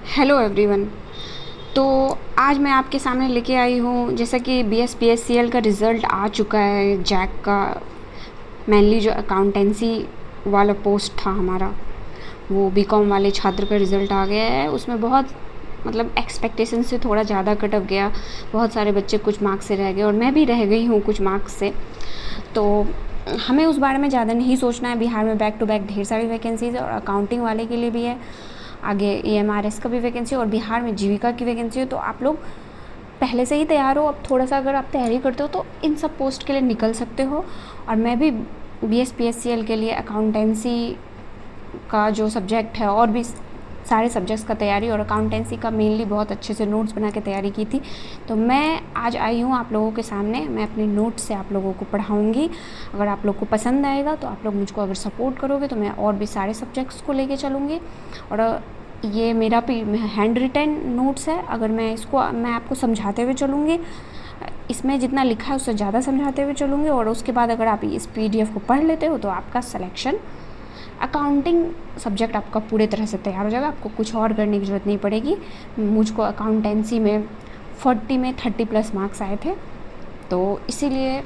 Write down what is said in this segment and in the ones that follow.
Hello everyone. तो आज मैं आपके सामने लेके आई हूँ, जैसा कि BSPSCL का रिज़ल्ट आ चुका है, जैक का। मेनली जो अकाउंटेंसी वाला पोस्ट था हमारा, वो बीकॉम वाले छात्र का रिज़ल्ट आ गया है। उसमें बहुत एक्सपेक्टेशन से थोड़ा ज़्यादा कट ऑफ गया। बहुत सारे बच्चे कुछ मार्क्स से रह गए और मैं भी रह गई हूँ कुछ मार्क्स से। तो हमें उस बारे में ज़्यादा नहीं सोचना है। बिहार में बैक टू बैक ढेर सारी वैकेंसीज़ है और अकाउंटिंग वाले के लिए भी है, आगे EMRS का भी वैकेंसी और बिहार में जीविका की वैकेंसी है। तो आप लोग पहले से ही तैयार हो। अब थोड़ा सा अगर आप तैयारी करते हो तो इन सब पोस्ट के लिए निकल सकते हो। और मैं भी BSPSCL के लिए अकाउंटेंसी का जो सब्जेक्ट है और भी सारे सब्जेक्ट्स का तैयारी और अकाउंटेंसी का मेनली बहुत अच्छे से नोट्स बना के तैयारी की थी। तो मैं आज आई हूँ आप लोगों के सामने। मैं अपने नोट्स से आप लोगों को पढ़ाऊँगी। अगर आप लोग को पसंद आएगा तो आप लोग मुझको अगर सपोर्ट करोगे तो मैं और भी सारे सब्जेक्ट्स को लेके चलूँगी। और ये मेरा भी हैंड रिटन नोट्स है। अगर मैं आपको समझाते हुए चलूँगी, इसमें जितना लिखा है उससे ज़्यादा समझाते हुए चलूँगी। और उसके बाद अगर आप इस PDF को पढ़ लेते हो तो आपका सिलेक्शन अकाउंटिंग सब्जेक्ट आपका पूरे तरह से तैयार हो जाएगा। आपको कुछ और करने की ज़रूरत नहीं पड़ेगी। मुझको अकाउंटेंसी में 40 में 30+ मार्क्स आए थे, तो इसीलिए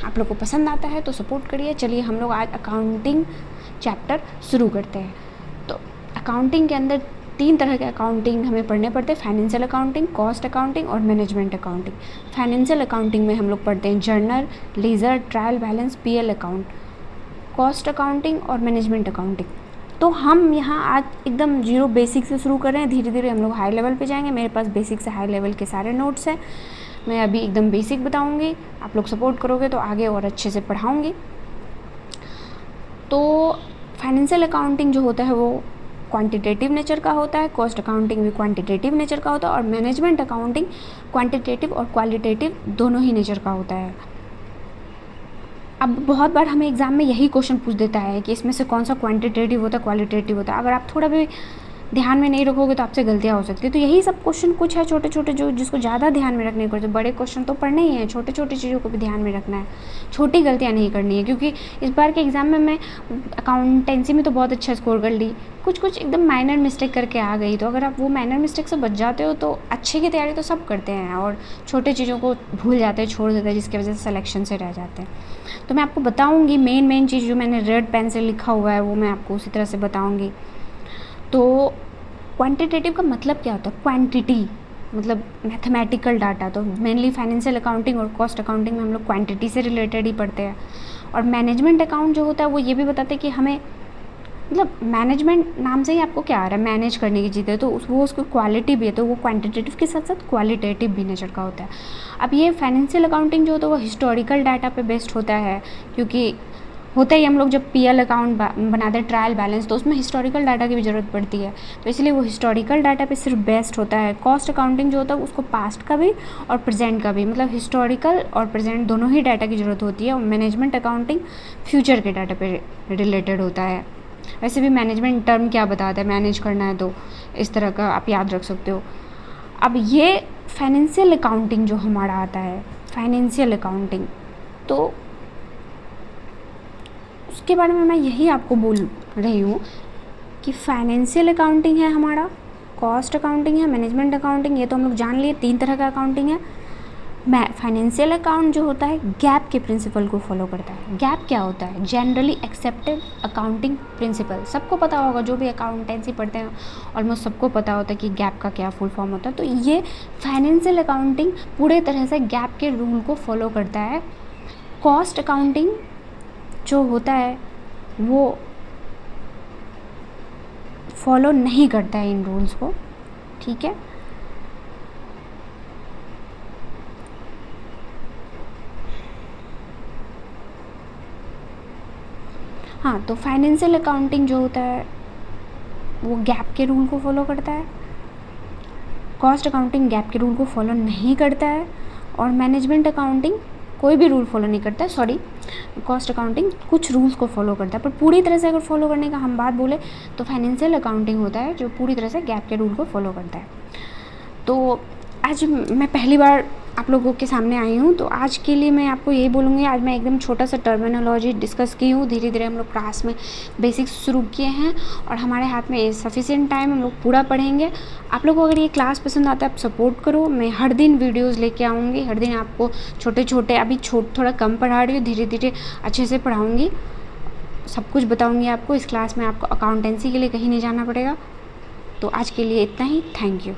आप लोग को पसंद आता है तो सपोर्ट करिए। चलिए हम लोग आज अकाउंटिंग चैप्टर शुरू करते हैं। तो अकाउंटिंग के अंदर 3 तरह के अकाउंटिंग हमें पढ़ने पड़ते हैं: फाइनेंशियल अकाउंटिंग, कॉस्ट अकाउंटिंग और मैनेजमेंट अकाउंटिंग। फाइनेंशियल अकाउंटिंग में हम लोग पढ़ते हैं journal, ledger, trial balance, PL account, cost accounting और मैनेजमेंट अकाउंटिंग। तो हम यहाँ आज एकदम जीरो बेसिक से शुरू कर रहे हैं। धीरे धीरे हम लोग हाई लेवल पे जाएंगे। मेरे पास बेसिक से हाई लेवल के सारे नोट्स हैं। मैं अभी एकदम बेसिक बताऊंगी, आप लोग सपोर्ट करोगे तो आगे और अच्छे से पढ़ाऊंगी। तो फाइनेंशियल अकाउंटिंग जो होता है वो क्वांटिटेटिव नेचर का होता है, कॉस्ट अकाउंटिंग भी क्वांटिटेटिव नेचर का होता है और मैनेजमेंट अकाउंटिंग क्वांटिटेटिव और क्वालिटेटिव दोनों ही नेचर का होता है। अब बहुत बार हमें एग्ज़ाम में यही क्वेश्चन पूछ देता है कि इसमें से कौन सा क्वांटिटेटिव होता है, क्वालिटेटिव होता है। अगर आप थोड़ा भी ध्यान में नहीं रखोगे तो आपसे गलतियाँ हो सकती है। तो यही सब क्वेश्चन कुछ है छोटे छोटे, जो जिसको ज़्यादा ध्यान में रखने को। तो बड़े क्वेश्चन तो पढ़ने ही हैं, छोटे छोटी चीज़ों को भी ध्यान में रखना है, छोटी गलतियाँ नहीं करनी है। क्योंकि इस बार के एग्ज़ाम में मैं अकाउंटेंसी में तो बहुत अच्छा स्कोर कर ली, कुछ एकदम माइनर मिस्टेक करके आ गई। तो अगर आप वो माइनर मिस्टेक से बच जाते हो तो अच्छे की तैयारी तो सब करते हैं और छोटे चीज़ों को भूल जाते हैं, छोड़ देते हैं, जिसकी वजह से सिलेक्शन से रह जाते हैं। तो मैं आपको बताऊंगी मेन चीज़ जो मैंने रेड पेन से लिखा हुआ है वो मैं आपको उसी तरह से बताऊंगी। तो क्वांटिटेटिव का मतलब क्या होता है? क्वांटिटी मतलब मैथमेटिकल डाटा। तो मेनली फाइनेंशियल अकाउंटिंग और कॉस्ट अकाउंटिंग में हम लोग क्वांटिटी से रिलेटेड ही पढ़ते हैं। और मैनेजमेंट अकाउंट जो होता है वो ये भी बताते हैं कि हमें मैनेजमेंट नाम से ही आपको क्या आ रहा है, मैनेज करने की चीज़ें। तो वो उसकी क्वालिटी भी है, तो वो क्वांटिटेटिव के साथ साथ क्वालिटेटिव भी नेचर का होता है। अब ये फाइनेंशियल अकाउंटिंग जो होता है वो हिस्टोरिकल डाटा पे बेस्ड होता है, क्योंकि होता ही हम लोग जब PL अकाउंट बनाते हैं, ट्रायल बैलेंस, तो उसमें हिस्टोरिकल डाटा की भी ज़रूरत पड़ती है। तो इसलिए वो हिस्टोरिकल डाटा पे सिर्फ बेस्ड होता है। कॉस्ट अकाउंटिंग जो होता है उसको पास्ट का भी और प्रेजेंट का भी, हिस्टोरिकल और प्रेजेंट दोनों ही डाटा की ज़रूरत होती है। और मैनेजमेंट अकाउंटिंग फ्यूचर के डाटा पे रिलेटेड होता है। वैसे भी मैनेजमेंट टर्म क्या बताता है, मैनेज करना है, तो इस तरह का आप याद रख सकते हो। अब ये फाइनेंशियल अकाउंटिंग जो हमारा आता है, फाइनेंशियल अकाउंटिंग, तो उसके बारे में मैं यही आपको बोल रही हूँ कि फाइनेंशियल अकाउंटिंग है हमारा, कॉस्ट अकाउंटिंग है, मैनेजमेंट अकाउंटिंग, ये तो हम लोग जान लिए 3 तरह का अकाउंटिंग है। फाइनेंशियल अकाउंट जो होता है गैप के प्रिंसिपल को फॉलो करता है। गैप क्या होता है? Generally accepted accounting principle. सबको पता होगा, जो भी अकाउंटेंसी पढ़ते हैं ऑलमोस्ट सबको पता होता है कि गैप का क्या फुल फॉर्म होता है। तो ये फाइनेंशियल अकाउंटिंग पूरे तरह से गैप के रूल को फॉलो करता है। कॉस्ट अकाउंटिंग जो होता है वो फॉलो नहीं करता है इन रूल्स को, ठीक है। हाँ, तो फाइनेंशियल अकाउंटिंग जो होता है वो गैप के रूल को फॉलो करता है। कॉस्ट अकाउंटिंग गैप के रूल को फॉलो नहीं करता है। और मैनेजमेंट अकाउंटिंग कोई भी रूल फॉलो नहीं करता है। सॉरी, कॉस्ट अकाउंटिंग कुछ रूल्स को फॉलो करता है, पर पूरी तरह से अगर फॉलो करने का हम बात बोले तो फाइनेंशियल अकाउंटिंग होता है जो पूरी तरह से गैप के रूल को फॉलो करता है। तो आज मैं पहली बार आप लोगों के सामने आई हूँ। तो आज के लिए मैं आपको यही बोलूँगी, आज मैं एकदम छोटा सा टर्मिनोलॉजी डिस्कस की हूँ। धीरे धीरे हम लोग क्लास में बेसिक्स शुरू किए हैं और हमारे हाथ में सफिशिएंट टाइम, हम लोग पूरा पढ़ेंगे। आप लोगों को अगर ये क्लास पसंद आता है आप सपोर्ट करो। मैं हर दिन वीडियोज़ लेके आऊँगी, हर दिन आपको छोटे छोटे, अभी थोड़ा कम पढ़ा रही हूँ, धीरे धीरे अच्छे से पढ़ाऊँगी, सब कुछ बताऊँगी आपको। इस क्लास में आपको अकाउंटेंसी के लिए कहीं नहीं जाना पड़ेगा। तो आज के लिए इतना ही। Thank you.